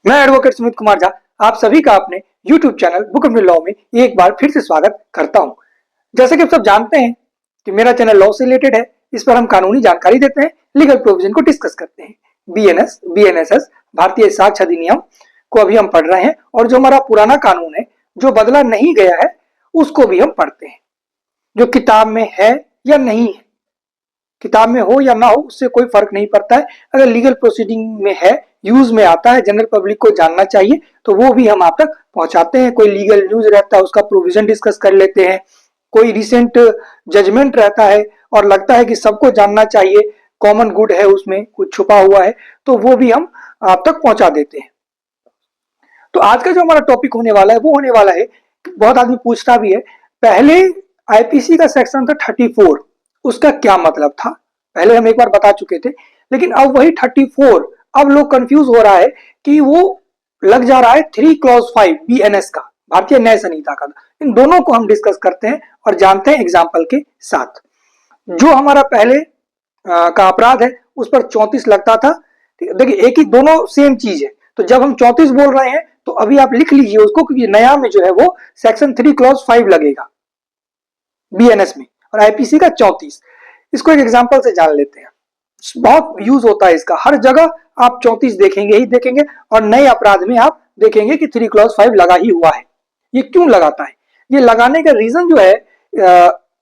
मैं एडवोकेट सुमित कुमार झा आप सभी का अपने YouTube channel book of law में एक बार फिर से स्वागत करता हूं। जैसे कि आप सब जानते हैं कि मेरा चैनल लॉ से रिलेटेड है। इस पर हम कानूनी जानकारी देते हैं, लीगल प्रोविजन को डिस्कस करते हैं। BNS, BNSS भारतीय साक्ष्य अधिनियम को अभी हम पढ़ रहे हैं और जो हमारा पुराना कानून है जो बदला नहीं गया है उसको भी हम पढ़ते हैं। जो किताब में है या नहीं है, किताब में हो या ना हो उससे कोई फर्क नहीं पड़ता है। अगर लीगल प्रोसीडिंग में है, यूज में आता है, जनरल पब्लिक को जानना चाहिए तो वो भी हम आप तक पहुंचाते हैं। कोई लीगल न्यूज रहता है उसका प्रोविजन डिस्कस कर लेते हैं। कोई रिसेंट जजमेंट रहता है और लगता है कि सबको जानना चाहिए, कॉमन गुड है उसमें कुछ छुपा हुआ है, तो वो भी हम आप तक पहुंचा देते हैं। तो आज का जो हमारा टॉपिक होने वाला है वो होने वाला है, बहुत आदमी पूछता भी है, पहले आईपीसी का सेक्शन था 34, उसका क्या मतलब था। पहले हम एक बार बता चुके थे, लेकिन अब वही 34 अब लोग कंफ्यूज हो रहा है कि वो लग जा रहा है 3 क्लॉज 5 BNS का, भारतीय न्याय संहिता का। इन दोनों को हम डिस्कस करते हैं और जानते हैं एग्जाम्पल के साथ। जो हमारा पहले का अपराध है उस पर 34 लगता था। देखिए एक ही, दोनों सेम चीज है, तो जब हम 34 बोल रहे हैं तो अभी आप लिख लीजिए उसको, क्योंकि नया में जो है वो सेक्शन 3 क्लॉज 5 लगेगा BNS में और आईपीसी का 34। इसको एक एग्जांपल से जान लेते हैं। बहुत यूज होता है इसका, हर जगह आप 34 देखेंगे ही देखेंगे और नए अपराध में आप देखेंगे कि 3 क्लॉज 5 लगा ही हुआ है। ये क्यों लगाता है? ये लगाने का रीजन जो है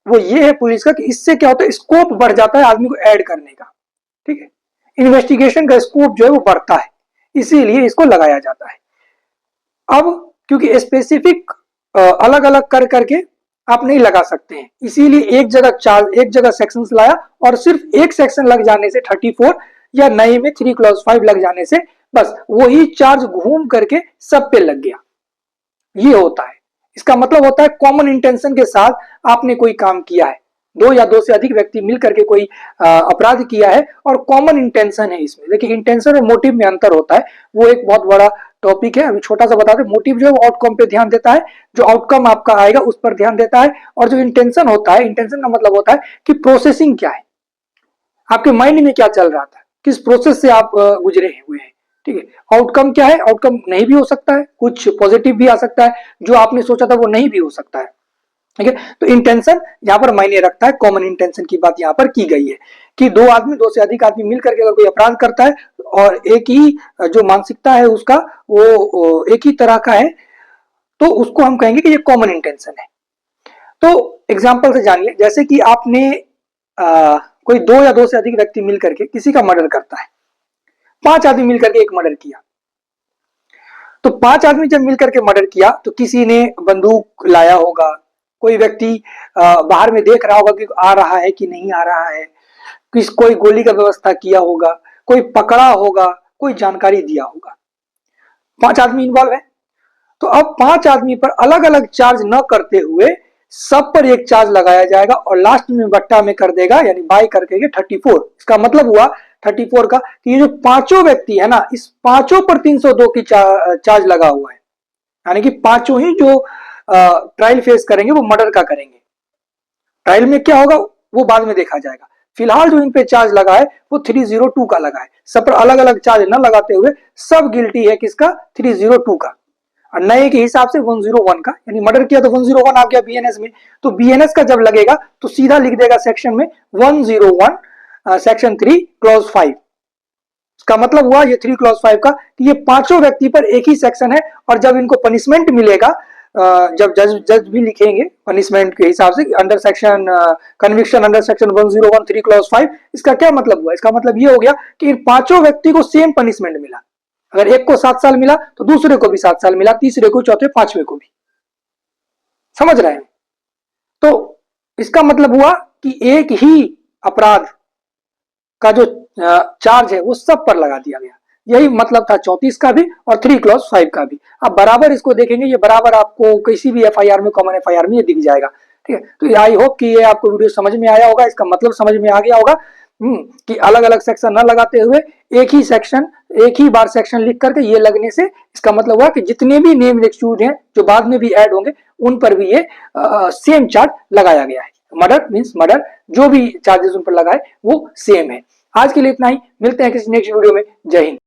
वो ये है पुलिस का कि इससे क्या होता है, स्कोप बढ़ जाता है आदमी को ऐड करने का। ठीक है, इन्वेस्टिगेशन का स्कोप जो है वो बढ़ता है, इसीलिए इसको लगाया जाता है। अब क्योंकि स्पेसिफिक अलग अलग कर करके आप नहीं लगा सकते हैं, इसीलिए एक जगह सेक्शंस लाया और सिर्फ एक सेक्शन लग जाने से 34 या नए में 3 क्लॉज 5 लग जाने से बस वही चार्ज घूम करके सब पे लग गया। ये होता है, इसका मतलब होता है कॉमन इंटेंशन के साथ आपने कोई काम किया है, दो या दो से अधिक व्यक्ति मिलकर के कोई अपराध किया है और कॉमन इंटेंशन है इसमें। देखिए इंटेंशन और मोटिव में अंतर होता है, वो एक बहुत बड़ा टॉपिक है। अभी छोटा सा बता दें, मोटिव जो है वो आउटकम पे ध्यान देता है, जो आउटकम आपका आएगा उस पर ध्यान देता है। और जो इंटेंशन होता है, इंटेंशन का मतलब होता है कि प्रोसेसिंग क्या है, आपके माइंड में क्या चल रहा था, किस प्रोसेस से आप गुजरे हुए हैं। ठीक है, आउटकम क्या है? आउटकम नहीं भी हो सकता है, कुछ पॉजिटिव भी आ सकता है, जो आपने सोचा था वो नहीं भी हो सकता है। ठीक है, तो इंटेंशन यहाँ पर मायने रखता है। कॉमन इंटेंशन की बात यहाँ पर की गई है कि दो से अधिक आदमी मिलकर के अगर कोई अपराध करता है और एक ही जो मानसिकता है उसका वो एक ही तरह का है, तो उसको हम कहेंगे कि ये कॉमन इंटेंशन है। तो एग्जाम्पल से जानिए, जैसे कि आपने कोई दो या दो से अधिक व्यक्ति मिलकर के किसी का मर्डर करता है, 5 आदमी मिलकर के एक मर्डर किया, तो 5 आदमी जब मिलकर के मर्डर किया तो किसी ने बंदूक लाया होगा, कोई व्यक्ति बाहर में देख रहा होगा कि आ रहा है कि नहीं आ रहा है, कोई गोली का व्यवस्था किया होगा, कोई पकड़ा होगा, कोई जानकारी दिया होगा। 5 आदमी इन्वॉल्व है, तो अब 5 आदमी पर अलग अलग चार्ज न करते हुए सब पर एक चार्ज लगाया जाएगा और लास्ट में बट्टा में कर देगा, यानी बाई करके 34। इसका मतलब हुआ 34 का कि ये जो पांचों व्यक्ति है ना, इस पांचों पर 302 की चार्ज लगा हुआ है, यानी कि पांचों ही जो ट्रायल फेस करेंगे वो मर्डर का करेंगे। ट्रायल में क्या होगा वो बाद में देखा जाएगा। फिलहाल जो इन पे चार्ज लगा है वो 302 का लगा है। सब पर अलग अलग चार्ज न लगाते हुए सब गिल्टी है किसका? 302 का। और नए के हिसाब से 101 का, यानी मर्डर किया तो 101 आ गया BNS में। तो BNS का जब लगेगा तो सीधा लिख देगा सेक्शन में 101 सेक्शन 3 क्लॉज 5। इसका मतलब हुआ ये 3 क्लॉज 5 का कि ये पांचों व्यक्ति पर एक ही सेक्शन है और जब इनको पनिशमेंट मिलेगा, जब जज भी लिखेंगे पनिशमेंट के हिसाब से under section conviction under section 101 3 clause 5, इसका क्या मतलब हुआ? इसका मतलब ये हो गया कि इन पांचों व्यक्ति को सेम पनिशमेंट मिला। अगर एक को 7 साल मिला तो दूसरे को भी 7 साल मिला, तीसरे को, चौथे, पांचवे को भी। समझ रहे हैं? तो इसका मतलब हुआ कि एक ही अपराध का जो चार्ज है वो सब पर लगा दिया गया। यही मतलब था 34 का भी और 3 क्लॉज 5 का भी। आप बराबर इसको देखेंगे, ये बराबर आपको किसी भी FIR में, कॉमन FIR में ये दिख जाएगा। ठीक है, तो आई होप कि ये आपको वीडियो समझ में आया होगा, इसका मतलब समझ में आ गया होगा कि अलग अलग सेक्शन न लगाते हुए एक ही सेक्शन, एक ही बार सेक्शन लिख करके ये लगने से इसका मतलब हुआ कि जितने भी नेम एक्सक्यूज हैं जो बाद में भी ऐड होंगे उन पर भी ये सेम चार्ज लगाया गया है। मर्डर मीन्स मर्डर, जो भी चार्जेस उन पर लगाए वो सेम है। आज के लिए इतना ही, मिलते हैं किसी नेक्स्ट वीडियो में। जय हिंद।